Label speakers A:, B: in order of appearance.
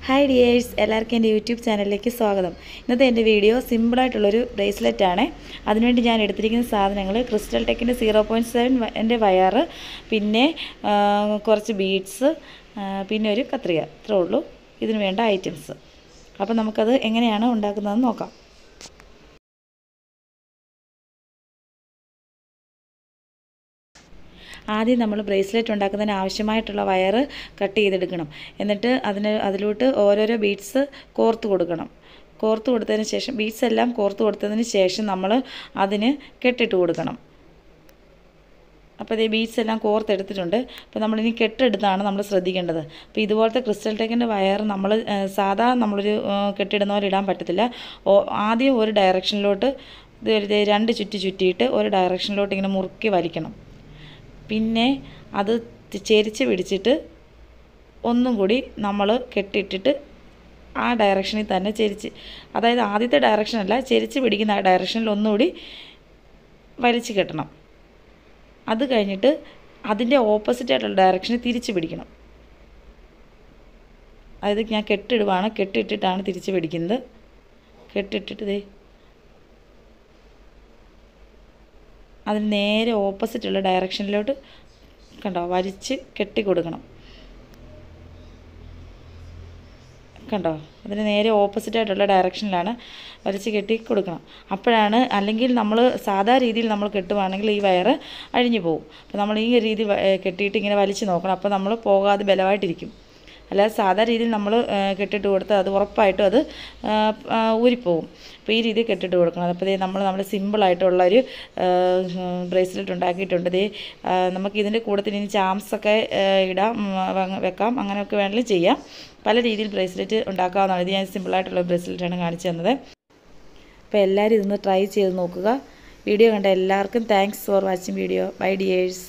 A: Hi dears, എല്ലാവർക്കും എൻ്റെ YouTube ചാനലിലേക്ക് സ്വാഗതം. ഇന്നത്തെ എൻ്റെ വീഡിയോ സിമ്പിളായിട്ടുള്ളൊരു ബ്രേസ്ലെറ്റ് ആണ്. അതിനുവേണ്ടി ഞാൻ എടുത്തിരിക്കുന്ന സാധനങ്ങൾ ക്രിസ്റ്റൽ ടെക്കിൻ്റെ 0.7 എൻ്റെ വയറ്, പിന്നെ കുറച്ച് ബീഡ്സ്, പിന്നെ ഒരു കത്രിക. ഇത്രേ ഉള്ളൂ ഇതിന് വേണ്ട ഐറ്റംസ്. അപ്പോൾ നമുക്കത് എങ്ങനെയാണ് ഉണ്ടാക്കുന്നതെന്ന് നോക്കാം. ആദ്യം നമ്മൾ ബ്രേസ്ലെറ്റ് ഉണ്ടാക്കുന്നതിന് ആവശ്യമായിട്ടുള്ള വയറ് കട്ട് ചെയ്തെടുക്കണം. എന്നിട്ട് അതിലോട്ട് ഓരോരോ ബീഡ്സ് കോർത്ത് കൊടുക്കണം. കോർത്ത് കൊടുത്തതിന് ശേഷം ബീഡ്സ് എല്ലാം കോർത്ത് കൊടുത്തതിന് ശേഷം നമ്മൾ അതിന് കെട്ടിട്ട് കൊടുക്കണം. അപ്പോൾ ഈ ബീഡ്സ് എല്ലാം കോർത്തെടുത്തിട്ടുണ്ട്. അപ്പോൾ നമ്മളിനി കെട്ടെടുത്താണ് നമ്മൾ ശ്രദ്ധിക്കേണ്ടത്. അപ്പോൾ ഇതുപോലത്തെ ക്രിസ്റ്റൽ ടെക്കിൻ്റെ വയർ നമ്മൾ സാധാ നമ്മളൊരു കെട്ടിടുന്ന പോലെ ഇടാൻ പറ്റത്തില്ല. ആദ്യം ഒരു ഡയറക്ഷനിലോട്ട് രണ്ട് ചുറ്റിയിട്ട് ഒരു ഡയറക്ഷനിലോട്ട് ഇങ്ങനെ മുറുക്കി വലിക്കണം. പിന്നെ അത് ചെരിച്ച് പിടിച്ചിട്ട് ഒന്നും കൂടി നമ്മൾ കെട്ടിയിട്ടിട്ട് ആ ഡയറക്ഷനിൽ തന്നെ ചെരിച്ച്, അതായത് ആദ്യത്തെ ഡയറക്ഷനല്ല, ചെരിച്ച് പിടിക്കുന്ന ആ ഡയറക്ഷനിൽ ഒന്നുകൂടി വലിച്ച് കെട്ടണം. അത് കഴിഞ്ഞിട്ട് അതിൻ്റെ ഓപ്പോസിറ്റായിട്ടുള്ള ഡയറക്ഷനിൽ തിരിച്ച് പിടിക്കണം. അതായത് ഞാൻ കെട്ടിടുവാണ്, കെട്ടിയിട്ടിട്ടാണ് തിരിച്ച് പിടിക്കുന്നത്. കെട്ടിട്ടിട്ട് അതിന് നേരെ ഓപ്പോസിറ്റുള്ള ഡയറക്ഷനിലോട്ട് കണ്ടോ വലിച്ച് കെട്ടി കൊടുക്കണം. കണ്ടോ, അതിന് നേരെ ഓപ്പോസിറ്റായിട്ടുള്ള ഡയറക്ഷനിലാണ് വലിച്ച് കെട്ടി കൊടുക്കണം. അപ്പോഴാണ്, അല്ലെങ്കിൽ നമ്മൾ സാധാ രീതിയിൽ നമ്മൾ കെട്ടുവാണെങ്കിൽ ഈ വയറ് അഴിഞ്ഞു പോകും. അപ്പോൾ നമ്മൾ ഈ രീതി കെട്ടിയിട്ട് ഇങ്ങനെ വലിച്ച് നോക്കണം. അപ്പോൾ നമ്മൾ പോകാതെ ബലമായിട്ടിരിക്കും. അല്ലാതെ സാധാ രീതിയിൽ നമ്മൾ കെട്ടിട്ട് കൊടുത്താൽ അത് ഉറപ്പായിട്ടും അത് ഊരിപ്പോവും. അപ്പോൾ ഈ രീതിയിൽ കെട്ടിട്ട് കൊടുക്കണം. അപ്പോൾ നമ്മൾ സിമ്പിളായിട്ടുള്ളൊരു ബ്രേസ്ലെറ്റ് ഉണ്ടാക്കിയിട്ടുണ്ട്. നമുക്ക് ഇതിൻ്റെ കൂട്ടത്തിൽ ഇനി ചാംസൊക്കെ വെക്കാം, അങ്ങനെയൊക്കെ വേണമെങ്കിലും ചെയ്യാം. പല രീതിയിൽ ബ്രേസ്ലെറ്റ് ഉണ്ടാക്കാവുന്നതാണ്. ഇത് ഞാൻ സിമ്പിളായിട്ടുള്ള ബ്രേസ്ലെറ്റാണ് കാണിച്ചു തന്നത്. അപ്പോൾ എല്ലാവരും ഇതൊന്ന് ട്രൈ ചെയ്ത് നോക്കുക. വീഡിയോ കണ്ട എല്ലാവർക്കും thanks for watching video. Bye dears.